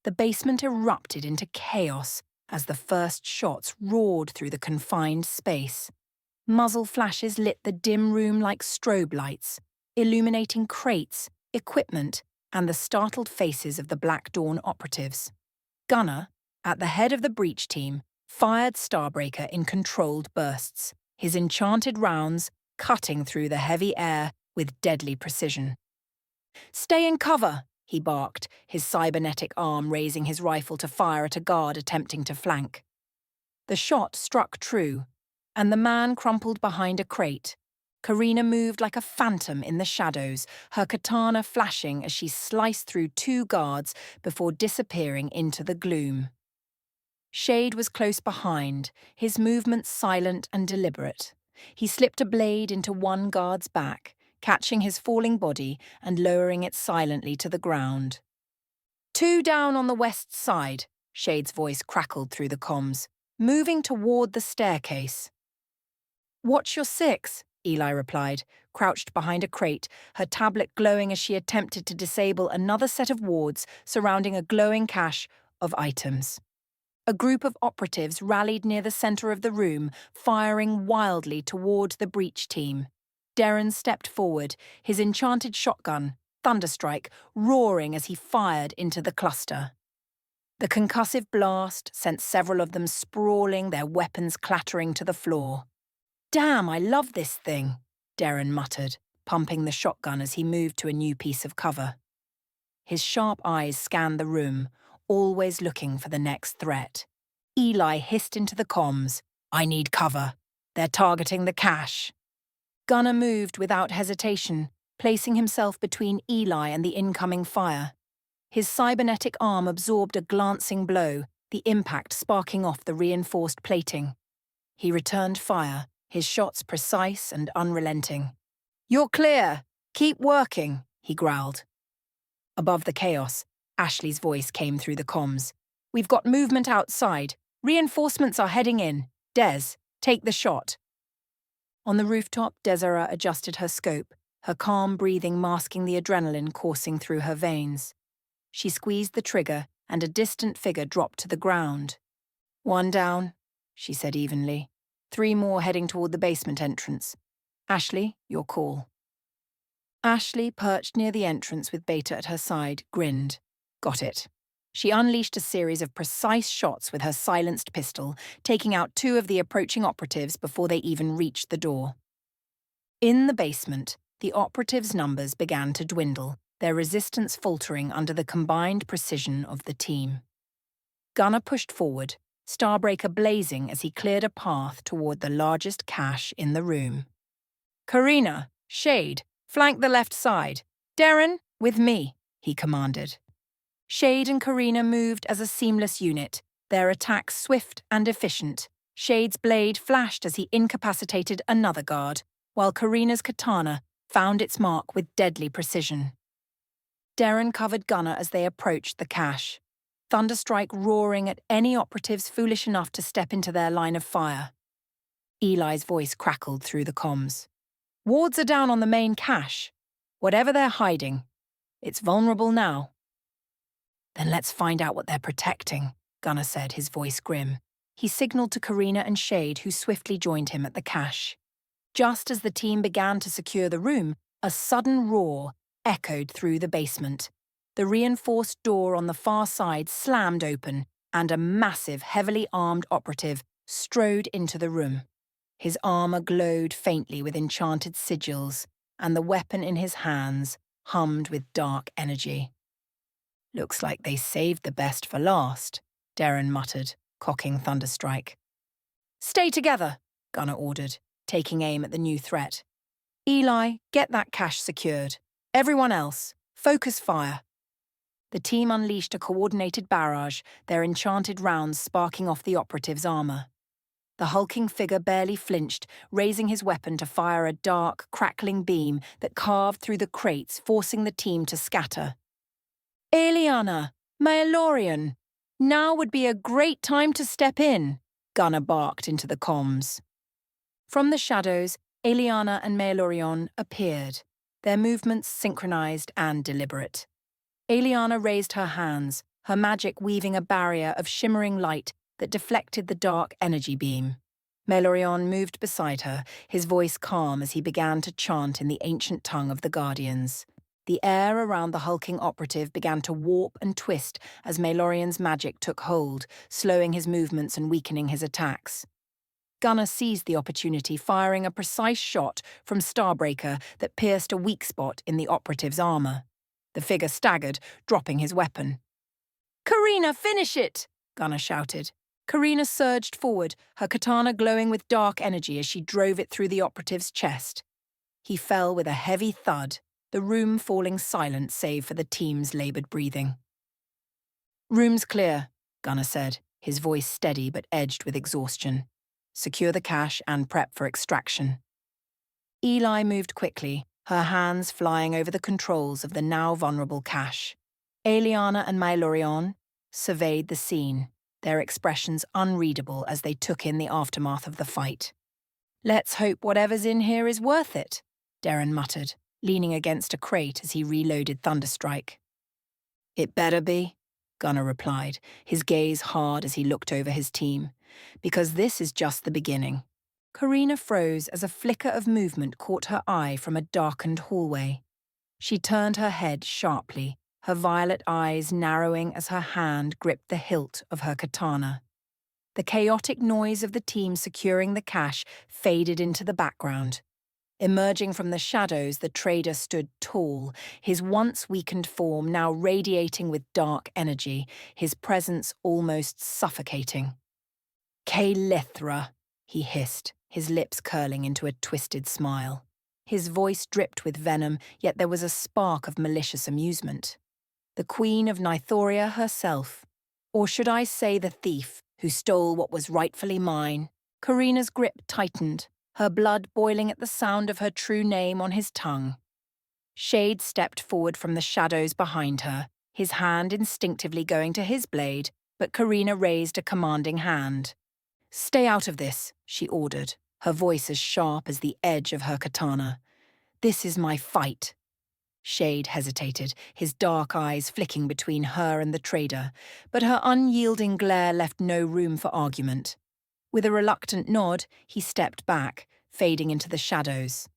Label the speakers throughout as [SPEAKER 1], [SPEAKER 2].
[SPEAKER 1] the basement erupted into chaos as the first shots roared through the confined space. Muzzle flashes lit the dim room like strobe lights, illuminating crates, equipment, and the startled faces of the Black Dawn operatives. Gunnar, at the head of the breach team, fired Starbreaker in controlled bursts, his enchanted rounds cutting through the heavy air with deadly precision. "Stay in cover," he barked, his cybernetic arm raising his rifle to fire at a guard attempting to flank. The shot struck true, and the man crumpled behind a crate. Karina moved like a phantom in the shadows, her katana flashing as she sliced through two guards before disappearing into the gloom. Shade was close behind, his movements silent and deliberate. He slipped a blade into one guard's back, catching his falling body and lowering it silently to the ground. "Two down on the west side," Shade's voice crackled through the comms, moving toward the staircase. "Watch your six," Eli replied, crouched behind a crate, her tablet glowing as she attempted to disable another set of wards surrounding a glowing cache of items. A group of operatives rallied near the center of the room, firing wildly toward the breach team. Darren stepped forward, his enchanted shotgun, Thunderstrike, roaring as he fired into the cluster. The concussive blast sent several of them sprawling, their weapons clattering to the floor. "Damn, I love this thing," Darren muttered, pumping the shotgun as he moved to a new piece of cover. His sharp eyes scanned the room, always looking for the next threat. Eli hissed into the comms, "I need cover. They're targeting the cache." Gunnar moved without hesitation, placing himself between Eli and the incoming fire. His cybernetic arm absorbed a glancing blow, the impact sparking off the reinforced plating. He returned fire, his shots precise and unrelenting. "You're clear. Keep working," he growled. Above the chaos, Ashley's voice came through the comms. "We've got movement outside. Reinforcements are heading in. Des, take the shot." On the rooftop, Desira adjusted her scope, her calm breathing masking the adrenaline coursing through her veins. She squeezed the trigger, and a distant figure dropped to the ground. "One down," she said evenly. "Three more heading toward the basement entrance. Ashley, your call." Ashley, perched near the entrance with Beta at her side, grinned. "Got it." She unleashed a series of precise shots with her silenced pistol, taking out two of the approaching operatives before they even reached the door. In the basement, the operatives' numbers began to dwindle, their resistance faltering under the combined precision of the team. Gunnar pushed forward, Starbreaker blazing as he cleared a path toward the largest cache in the room. "Karina, Shade, flank the left side. Darren, with me," he commanded. Shade and Karina moved as a seamless unit, their attacks swift and efficient. Shade's blade flashed as he incapacitated another guard, while Karina's katana found its mark with deadly precision. Darren covered Gunnar as they approached the cache, Thunderstrike roaring at any operatives foolish enough to step into their line of fire. Eli's voice crackled through the comms. "Wards are down on the main cache. Whatever they're hiding, it's vulnerable now." "Then let's find out what they're protecting," Gunnar said, his voice grim. He signaled to Karina and Shade, who swiftly joined him at the cache. Just as the team began to secure the room, a sudden roar echoed through the basement. The reinforced door on the far side slammed open, and a massive, heavily armed operative strode into the room. His armor glowed faintly with enchanted sigils, and the weapon in his hands hummed with dark energy. "Looks like they saved the best for last," Darren muttered, cocking Thunderstrike. "Stay together," Gunnar ordered, taking aim at the new threat. "Eli, get that cache secured. Everyone else, focus fire." The team unleashed a coordinated barrage, their enchanted rounds sparking off the operative's armor. The hulking figure barely flinched, raising his weapon to fire a dark, crackling beam that carved through the crates, forcing the team to scatter. "Eliana, Maelorion, now would be a great time to step in," Gunnar barked into the comms. From the shadows, Eliana and Maelorion appeared, their movements synchronized and deliberate. Eliana raised her hands, her magic weaving a barrier of shimmering light that deflected the dark energy beam. Melorion moved beside her, his voice calm as he began to chant in the ancient tongue of the Guardians. The air around the hulking operative began to warp and twist as Melorion's magic took hold, slowing his movements and weakening his attacks. Gunnar seized the opportunity, firing a precise shot from Starbreaker that pierced a weak spot in the operative's armor. The figure staggered, dropping his weapon. "Karina, finish it!" Gunnar shouted. Karina surged forward, her katana glowing with dark energy as she drove it through the operative's chest. He fell with a heavy thud, the room falling silent save for the team's laboured breathing. "Room's clear," Gunnar said, his voice steady but edged with exhaustion. "Secure the cache and prep for extraction." Eli moved quickly, her hands flying over the controls of the now vulnerable cache. Eliana and Melorion surveyed the scene, their expressions unreadable as they took in the aftermath of the fight. "Let's hope whatever's in here is worth it," Darren muttered, leaning against a crate as he reloaded Thunderstrike. "It better be," Gunnar replied, his gaze hard as he looked over his team, "because this is just the beginning." Karina froze as a flicker of movement caught her eye from a darkened hallway. She turned her head sharply, her violet eyes narrowing as her hand gripped the hilt of her katana. The chaotic noise of the team securing the cache faded into the background. Emerging from the shadows, the trader stood tall, his once weakened form now radiating with dark energy, his presence almost suffocating. "Kaelithra," he hissed, his lips curling into a twisted smile. His voice dripped with venom, yet there was a spark of malicious amusement. "The Queen of Nythoria herself. Or should I say the thief who stole what was rightfully mine?" Karina's grip tightened, her blood boiling at the sound of her true name on his tongue. Shade stepped forward from the shadows behind her, his hand instinctively going to his blade, but Karina raised a commanding hand. "Stay out of this," she ordered, her voice as sharp as the edge of her katana. "This is my fight." Shade hesitated, his dark eyes flicking between her and the trader, but her unyielding glare left no room for argument. With a reluctant nod, he stepped back, fading into the shadows.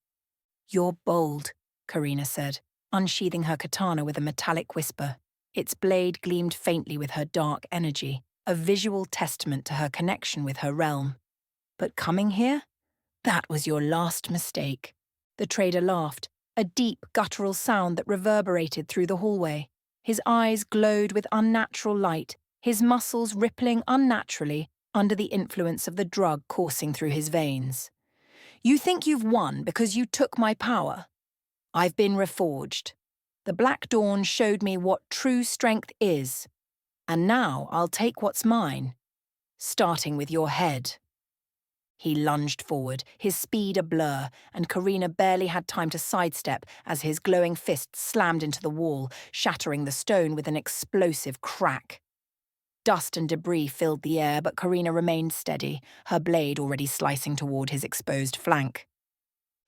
[SPEAKER 1] "You're bold," Karina said, unsheathing her katana with a metallic whisper. Its blade gleamed faintly with her dark energy, a visual testament to her connection with her realm. "But coming here? That was your last mistake." The trader laughed, a deep, guttural sound that reverberated through the hallway. His eyes glowed with unnatural light, his muscles rippling unnaturally under the influence of the drug coursing through his veins. "You think you've won because you took my power? I've been reforged. The Black Dawn showed me what true strength is. And now I'll take what's mine, starting with your head." He lunged forward, his speed a blur, and Karina barely had time to sidestep as his glowing fist slammed into the wall, shattering the stone with an explosive crack. Dust and debris filled the air, but Karina remained steady, her blade already slicing toward his exposed flank.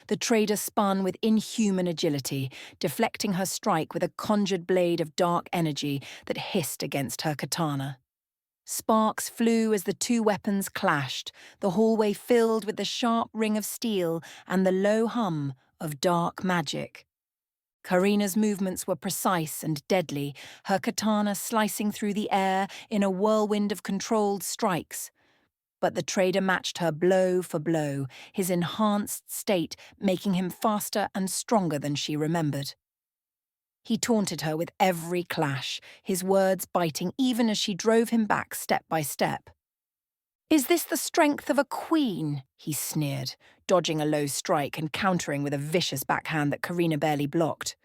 [SPEAKER 1] The trader spun with inhuman agility, deflecting her strike with a conjured blade of dark energy that hissed against her katana. Sparks flew as the two weapons clashed, the hallway filled with the sharp ring of steel and the low hum of dark magic. Karina's movements were precise and deadly, her katana slicing through the air in a whirlwind of controlled strikes. But the trader matched her blow for blow, his enhanced state making him faster and stronger than she remembered. He taunted her with every clash, his words biting even as she drove him back step by step. "Is this the strength of a queen?" he sneered, dodging a low strike and countering with a vicious backhand that Karina barely blocked.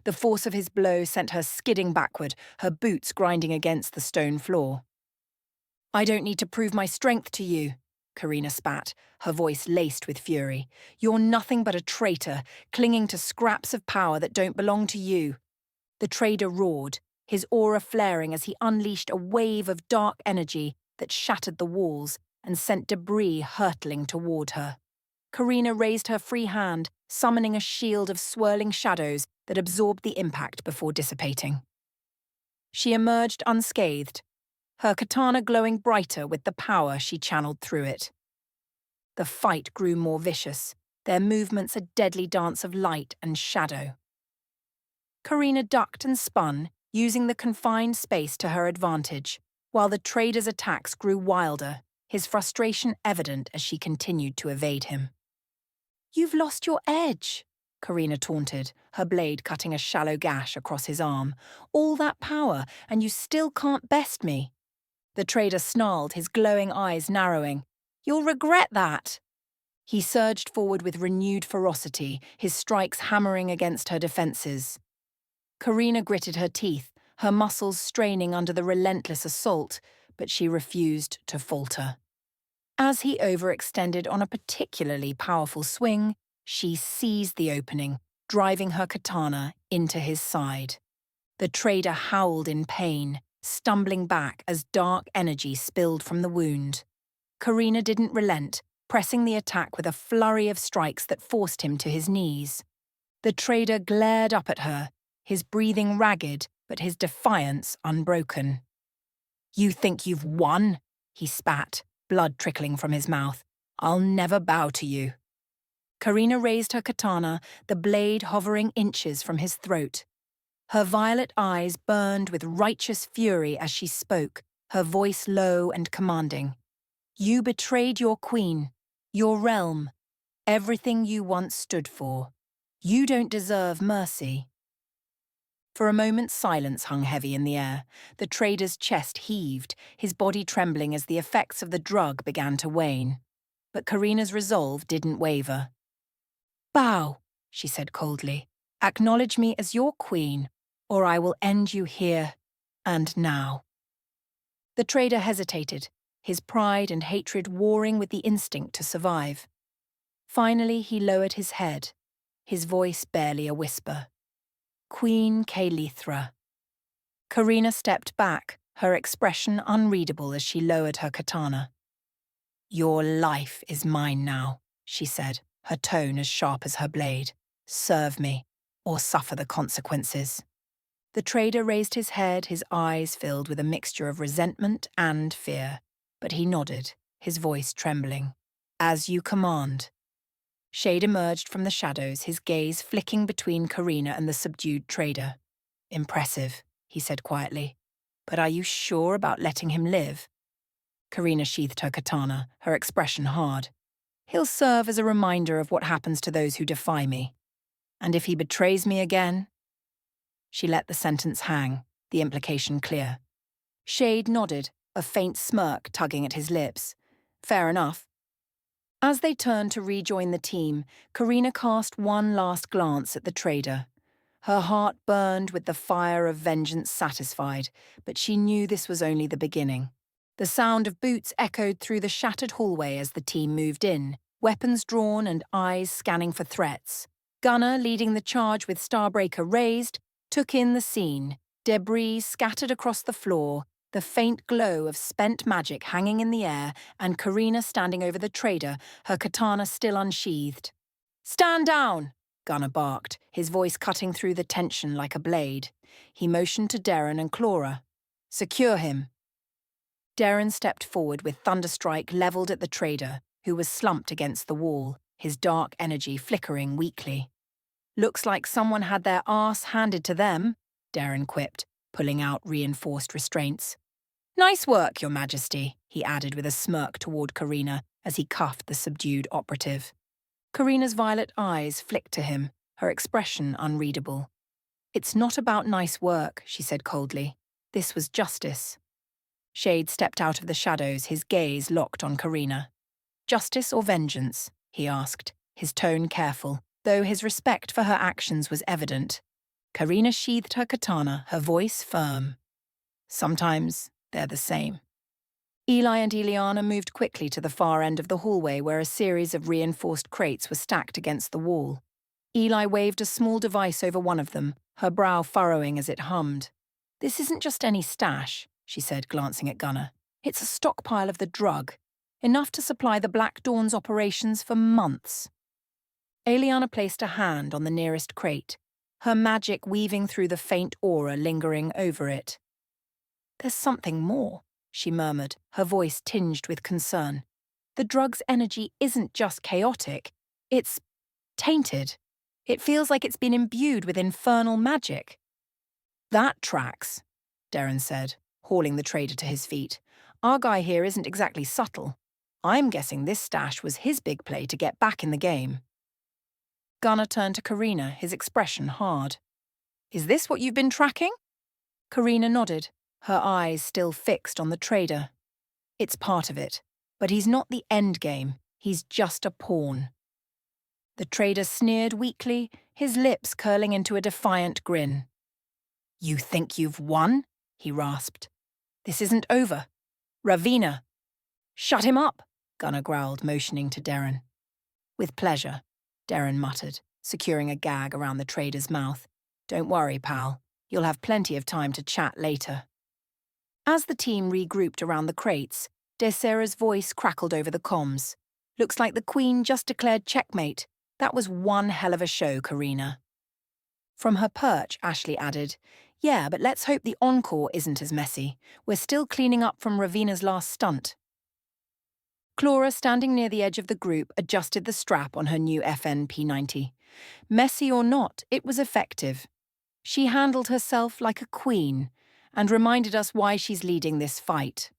[SPEAKER 1] The force of his blow sent her skidding backward, her boots grinding against the stone floor. "I don't need to prove my strength to you," Karina spat, her voice laced with fury. "You're nothing but a traitor, clinging to scraps of power that don't belong to you." The trader roared, his aura flaring as he unleashed a wave of dark energy that shattered the walls and sent debris hurtling toward her. Karina raised her free hand, summoning a shield of swirling shadows that absorbed the impact before dissipating. She emerged unscathed, her katana glowing brighter with the power she channeled through it. The fight grew more vicious, their movements a deadly dance of light and shadow. Karina ducked and spun, using the confined space to her advantage, while the trader's attacks grew wilder, his frustration evident as she continued to evade him. "You've lost your edge," Karina taunted, her blade cutting a shallow gash across his arm. "All that power, and you still can't best me." The trader snarled, his glowing eyes narrowing. "You'll regret that." He surged forward with renewed ferocity, his strikes hammering against her defenses. Karina gritted her teeth, her muscles straining under the relentless assault, but she refused to falter. As he overextended on a particularly powerful swing, she seized the opening, driving her katana into his side. The trader howled in pain, stumbling back as dark energy spilled from the wound. Karina didn't relent, pressing the attack with a flurry of strikes that forced him to his knees. The trader glared up at her, his breathing ragged, but his defiance unbroken. "You think you've won?" he spat, blood trickling from his mouth. "I'll never bow to you." Karina raised her katana, the blade hovering inches from his throat. Her violet eyes burned with righteous fury as she spoke, her voice low and commanding. "You betrayed your queen, your realm, everything you once stood for. You don't deserve mercy." For a moment silence hung heavy in the air. The trader's chest heaved, his body trembling as the effects of the drug began to wane. But Karina's resolve didn't waver. "Bow," she said coldly. "Acknowledge me as your queen, or I will end you here and now." The trader hesitated, his pride and hatred warring with the instinct to survive. Finally, he lowered his head, his voice barely a whisper. "Queen Kalithra." Karina stepped back, her expression unreadable as she lowered her katana. "Your life is mine now," she said, her tone as sharp as her blade. "Serve me, or suffer the consequences." The trader raised his head, his eyes filled with a mixture of resentment and fear, but he nodded, his voice trembling. "As you command." Shade emerged from the shadows, his gaze flicking between Karina and the subdued trader. "Impressive," he said quietly. "But are you sure about letting him live?" Karina sheathed her katana, her expression hard. "He'll serve as a reminder of what happens to those who defy me. And if he betrays me again?" She let the sentence hang, the implication clear. Shade nodded, a faint smirk tugging at his lips. "Fair enough." As they turned to rejoin the team, Karina cast one last glance at the trader. Her heart burned with the fire of vengeance satisfied, but she knew this was only the beginning. The sound of boots echoed through the shattered hallway as the team moved in, weapons drawn and eyes scanning for threats. Gunner, leading the charge with Starbreaker raised, took in the scene, debris scattered across the floor, the faint glow of spent magic hanging in the air, and Karina standing over the trader, her katana still unsheathed. "Stand down!" Gunner barked, his voice cutting through the tension like a blade. He motioned to Darren and Clara. "Secure him." Darren stepped forward with Thunderstrike levelled at the trader, who was slumped against the wall, his dark energy flickering weakly. "Looks like someone had their arse handed to them," Darren quipped, pulling out reinforced restraints. "Nice work, Your Majesty," he added with a smirk toward Karina as he cuffed the subdued operative. Karina's violet eyes flicked to him, her expression unreadable. "It's not about nice work," she said coldly. "This was justice." Shade stepped out of the shadows, his gaze locked on Karina. "Justice or vengeance?" he asked, his tone careful, though his respect for her actions was evident. Karina sheathed her katana, her voice firm. "Sometimes they're the same." Eli and Eliana moved quickly to the far end of the hallway where a series of reinforced crates were stacked against the wall. Eli waved a small device over one of them, her brow furrowing as it hummed. "This isn't just any stash," she said, glancing at Gunner. "It's a stockpile of the drug, enough to supply the Black Dawn's operations for months." Eliana placed a hand on the nearest crate, her magic weaving through the faint aura lingering over it. There's something more, she murmured, her voice tinged with concern. The drug's energy isn't just chaotic, it's tainted. It feels like it's been imbued with infernal magic. That tracks, Darren said, hauling the trader to his feet. Our guy here isn't exactly subtle. I'm guessing this stash was his big play to get back in the game. Gunnar turned to Karina, his expression hard. Is this what you've been tracking? Karina nodded, her eyes still fixed on the trader. It's part of it, but he's not the end game. He's just a pawn. The trader sneered weakly, his lips curling into a defiant grin. You think you've won? He rasped. This isn't over. Ravina. Shut him up, Gunnar growled, motioning to Darren. With pleasure, Darren muttered, securing a gag around the trader's mouth. Don't worry, pal. You'll have plenty of time to chat later. As the team regrouped around the crates, Desera's voice crackled over the comms. Looks like the Queen just declared checkmate. That was one hell of a show, Karina. From her perch, Ashley added, Yeah, but let's hope the encore isn't as messy. We're still cleaning up from Ravina's last stunt. Clara, standing near the edge of the group, adjusted the strap on her new FN P90. Messy or not, it was effective. She handled herself like a queen and reminded us why she's leading this fight.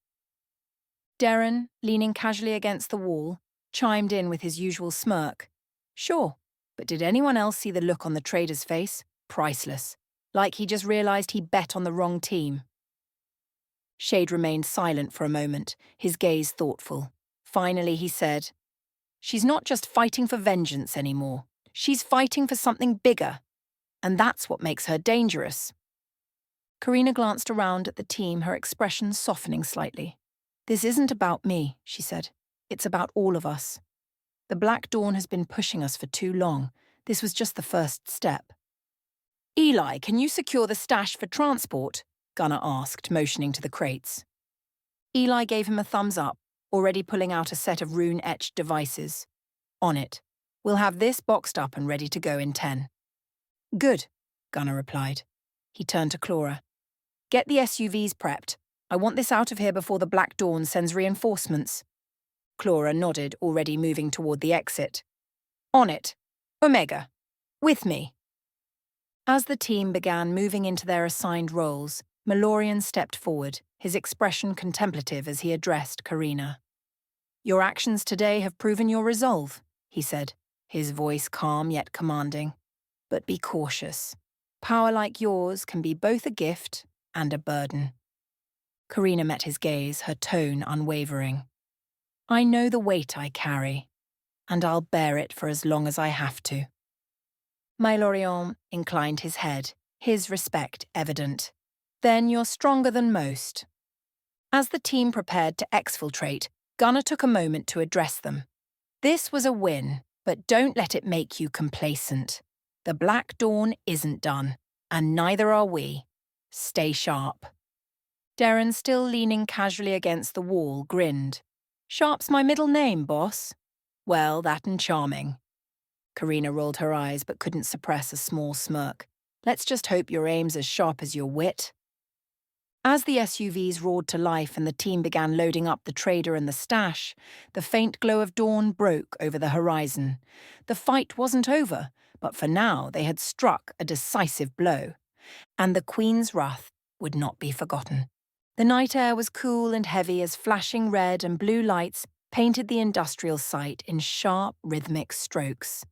[SPEAKER 1] Darren, leaning casually against the wall, chimed in with his usual smirk. Sure, but did anyone else see the look on the trader's face? Priceless. Like he just realized he bet on the wrong team. Shade remained silent for a moment, his gaze thoughtful. Finally, he said, She's not just fighting for vengeance anymore. She's fighting for something bigger. And that's what makes her dangerous. Karina glanced around at the team, her expression softening slightly. This isn't about me, she said. It's about all of us. The Black Dawn has been pushing us for too long. This was just the first step. Eli, can you secure the stash for transport? Gunnar asked, motioning to the crates. Eli gave him a thumbs up, already pulling out a set of rune-etched devices. On it. We'll have this boxed up and ready to go in 10. Good, Gunnar replied. He turned to Clara. Get the SUVs prepped. I want this out of here before the Black Dawn sends reinforcements. Clara nodded, already moving toward the exit. On it. Omega. With me. As the team began moving into their assigned roles, Malorian stepped forward, his expression contemplative as he addressed Karina. Your actions today have proven your resolve, he said, his voice calm yet commanding. But be cautious. Power like yours can be both a gift and a burden. Karina met his gaze, her tone unwavering. I know the weight I carry, and I'll bear it for as long as I have to. Malorian inclined his head, his respect evident. Then you're stronger than most. As the team prepared to exfiltrate, Gunnar took a moment to address them. This was a win, but don't let it make you complacent. The Black Dawn isn't done, and neither are we. Stay sharp. Darren, still leaning casually against the wall, grinned. Sharp's my middle name, boss. Well, that and charming. Karina rolled her eyes but couldn't suppress a small smirk. Let's just hope your aim's as sharp as your wit. As the SUVs roared to life and the team began loading up the trader and the stash, the faint glow of dawn broke over the horizon. The fight wasn't over, but for now they had struck a decisive blow. And the Queen's wrath would not be forgotten. The night air was cool and heavy as flashing red and blue lights painted the industrial site in sharp, rhythmic strokes.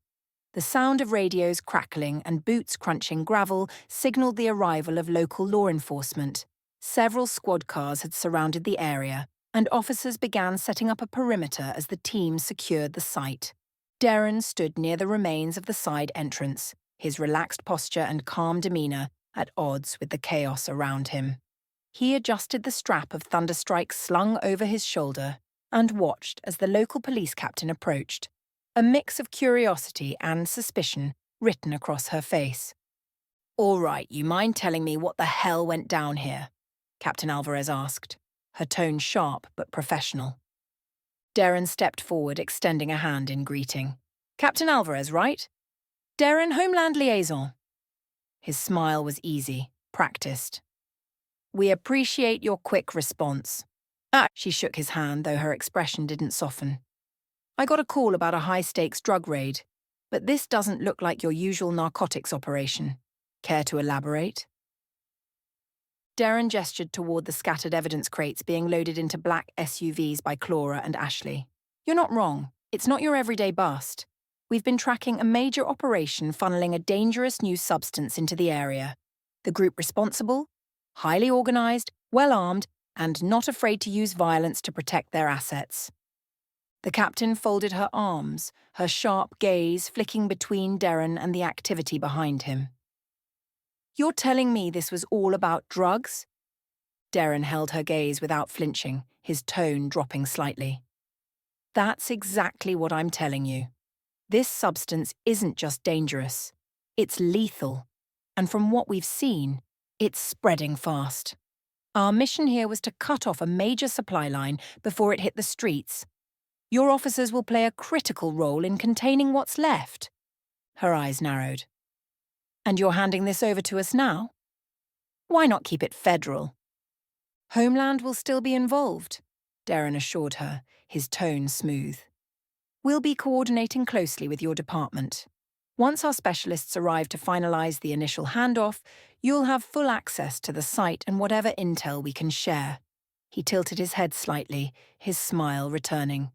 [SPEAKER 1] The sound of radios crackling and boots crunching gravel signaled the arrival of local law enforcement. Several squad cars had surrounded the area, and officers began setting up a perimeter as the team secured the site. Darren stood near the remains of the side entrance, his relaxed posture and calm demeanor at odds with the chaos around him. He adjusted the strap of Thunderstrike slung over his shoulder and watched as the local police captain approached, a mix of curiosity and suspicion written across her face. All right, you mind telling me what the hell went down here? Captain Alvarez asked, her tone sharp but professional. Darren stepped forward, extending a hand in greeting. Captain Alvarez, right? Darren, Homeland Liaison. His smile was easy, practiced. We appreciate your quick response. She shook his hand, though her expression didn't soften. I got a call about a high-stakes drug raid, but this doesn't look like your usual narcotics operation. Care to elaborate? Darren gestured toward the scattered evidence crates being loaded into black SUVs by Clara and Ashley. You're not wrong. It's not your everyday bust. We've been tracking a major operation funneling a dangerous new substance into the area. The group responsible? Highly organized, well-armed, and not afraid to use violence to protect their assets. The captain folded her arms, her sharp gaze flicking between Darren and the activity behind him. You're telling me this was all about drugs? Darren held her gaze without flinching, his tone dropping slightly. That's exactly what I'm telling you. This substance isn't just dangerous, it's lethal. And from what we've seen, it's spreading fast. Our mission here was to cut off a major supply line before it hit the streets. Your officers will play a critical role in containing what's left. Her eyes narrowed. And you're handing this over to us now? Why not keep it federal? Homeland will still be involved, Darren assured her, his tone smooth. We'll be coordinating closely with your department. Once our specialists arrive to finalize the initial handoff, you'll have full access to the site and whatever intel we can share. He tilted his head slightly, his smile returning.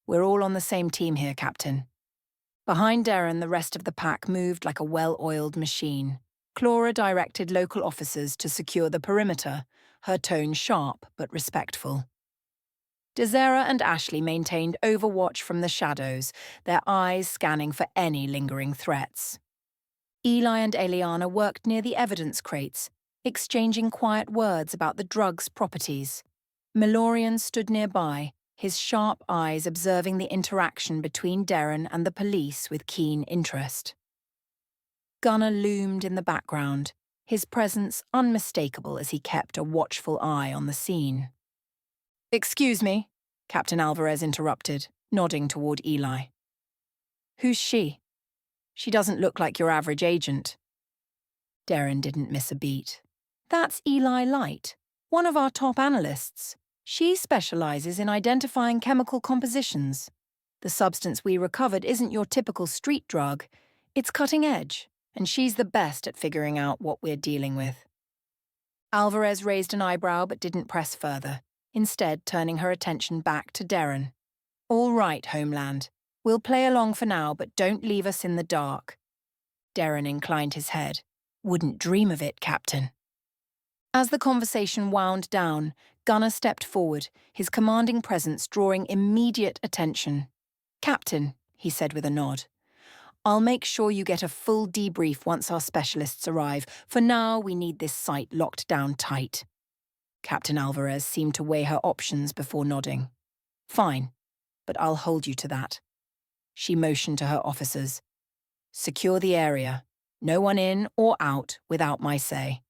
[SPEAKER 1] We're all on the same team here, Captain. Behind Darren, the rest of the pack moved like a well-oiled machine. Clara directed local officers to secure the perimeter, her tone sharp but respectful. Desera and Ashley maintained overwatch from the shadows, their eyes scanning for any lingering threats. Eli and Eliana worked near the evidence crates, exchanging quiet words about the drug's properties. Milorian stood nearby, his sharp eyes observing the interaction between Darren and the police with keen interest. Gunnar loomed in the background, his presence unmistakable as he kept a watchful eye on the scene. Excuse me, Captain Alvarez interrupted, nodding toward Eli. Who's she? She doesn't look like your average agent. Darren didn't miss a beat. That's Eli Light, one of our top analysts. She specializes in identifying chemical compositions. The substance we recovered isn't your typical street drug. It's cutting edge, and she's the best at figuring out what we're dealing with. Alvarez raised an eyebrow but didn't press further, instead turning her attention back to Darren. All right, Homeland. We'll play along for now, but don't leave us in the dark. Darren inclined his head. Wouldn't dream of it, Captain. As the conversation wound down, Gunnar stepped forward, his commanding presence drawing immediate attention. Captain, he said with a nod. I'll make sure you get a full debrief once our specialists arrive. For now, we need this site locked down tight. Captain Alvarez seemed to weigh her options before nodding. Fine, but I'll hold you to that. She motioned to her officers. Secure the area. No one in or out without my say.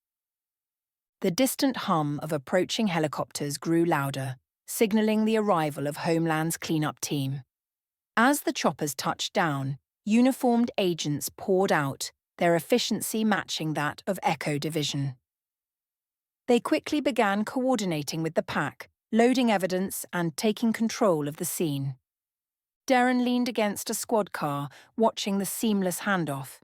[SPEAKER 1] The distant hum of approaching helicopters grew louder, signaling the arrival of Homeland's cleanup team. As the choppers touched down, uniformed agents poured out, their efficiency matching that of Echo Division. They quickly began coordinating with the pack, loading evidence and taking control of the scene. Darren leaned against a squad car, watching the seamless handoff.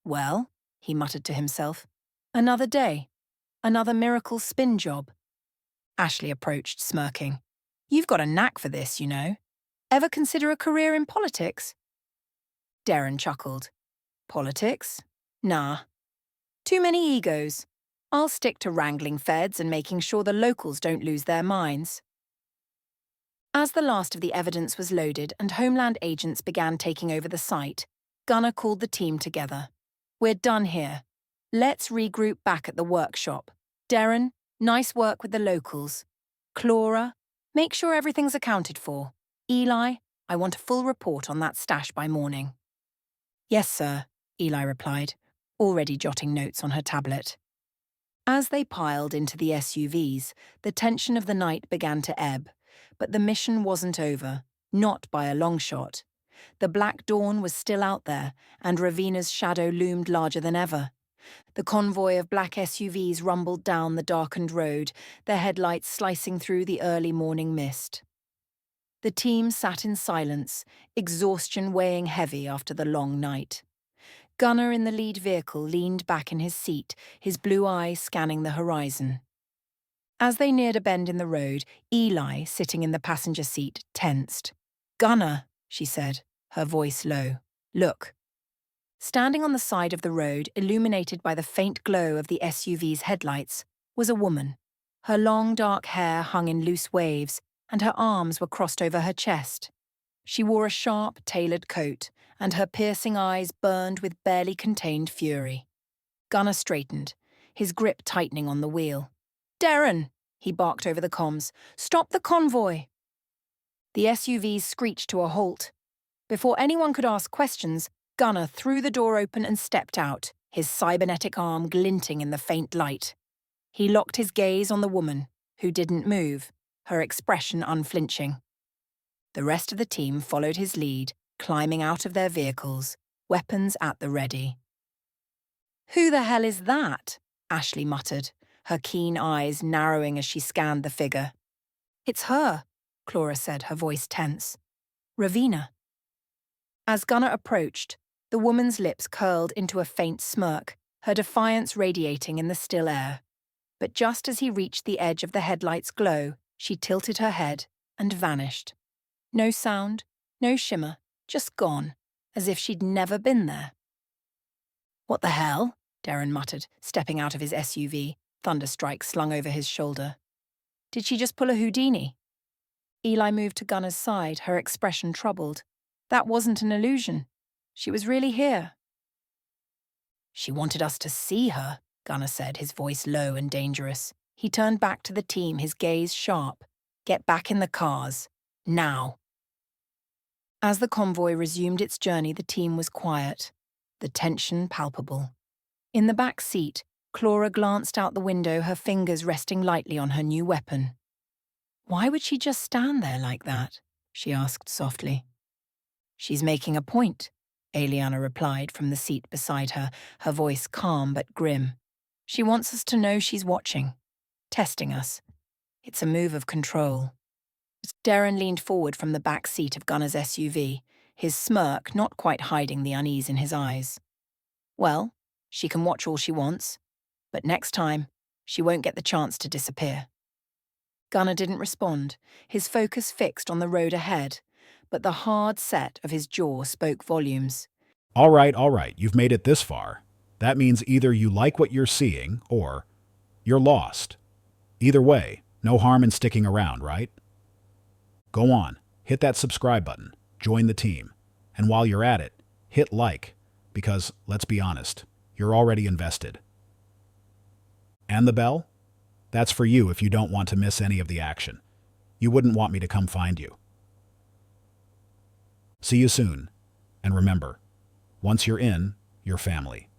[SPEAKER 1] Well, he muttered to himself, another day, another miracle spin job. Ashley approached, smirking. You've got a knack for this, you know. Ever consider a career in politics? Darren chuckled. Politics? Nah. Too many egos. I'll stick to wrangling feds and making sure the locals don't lose their minds. As the last of the evidence was loaded and Homeland agents began taking over the site, Gunnar called the team together. We're done here. Let's regroup back at the workshop. Darren, nice work with the locals. Clara, make sure everything's accounted for. Eli, I want a full report on that stash by morning. Yes, sir, Eli replied, already jotting notes on her tablet. As they piled into the SUVs, the tension of the night began to ebb, but the mission wasn't over, not by a long shot. The black dawn was still out there, and Ravina's shadow loomed larger than ever. The convoy of black SUVs rumbled down the darkened road, their headlights slicing through the early morning mist. The team sat in silence, exhaustion weighing heavy after the long night. Gunnar in the lead vehicle leaned back in his seat, his blue eyes scanning the horizon. As they neared a bend in the road, Eli, sitting in the passenger seat, tensed. "Gunnar," she said, her voice low. "Look." Standing on the side of the road, illuminated by the faint glow of the SUV's headlights, was a woman. Her long dark hair hung in loose waves, and her arms were crossed over her chest. She wore a sharp, tailored coat, and her piercing eyes burned with barely contained fury. Gunnar straightened, his grip tightening on the wheel. "Darren!" he barked over the comms. "Stop the convoy!" The SUVs screeched to a halt. Before anyone could ask questions, Gunnar threw the door open and stepped out, his cybernetic arm glinting in the faint light. He locked his gaze on the woman, who didn't move, her expression unflinching. The rest of the team followed his lead, climbing out of their vehicles, weapons at the ready. "Who the hell is that?" Ashley muttered, her keen eyes narrowing as she scanned the figure. "It's her," Clara said, her voice tense. "Ravina." As Gunnar approached, the woman's lips curled into a faint smirk, her defiance radiating in the still air. But just as he reached the edge of the headlight's glow, she tilted her head and vanished. No sound, no shimmer, just gone, as if she'd never been there. "What the hell?" Darren muttered, stepping out of his SUV, thunderstrike slung over his shoulder. "Did she just pull a Houdini?" Eli moved to Gunnar's side, her expression troubled. That wasn't an illusion. She was really here. "She wanted us to see her," Gunnar said, his voice low and dangerous. He turned back to the team, his gaze sharp. "Get back in the cars. Now." As the convoy resumed its journey, the team was quiet, the tension palpable. In the back seat, Clara glanced out the window, her fingers resting lightly on her new weapon. "Why would she just stand there like that?" she asked softly. "She's making a point," Eliana replied from the seat beside her, her voice calm but grim. "She wants us to know she's watching, testing us. It's a move of control." Darren leaned forward from the back seat of Gunnar's SUV, his smirk not quite hiding the unease in his eyes. "Well, she can watch all she wants, but next time, she won't get the chance to disappear." Gunnar didn't respond, his focus fixed on the road ahead, but the hard set of his jaw spoke volumes.
[SPEAKER 2] All right, you've made it this far. That means either you like what you're seeing, or you're lost. Either way, no harm in sticking around, right? Go on, hit that subscribe button, join the team, and while you're at it, hit like, because, let's be honest, you're already invested. And the bell? That's for you if you don't want to miss any of the action. You wouldn't want me to come find you. See you soon, and remember, once you're in, you're family.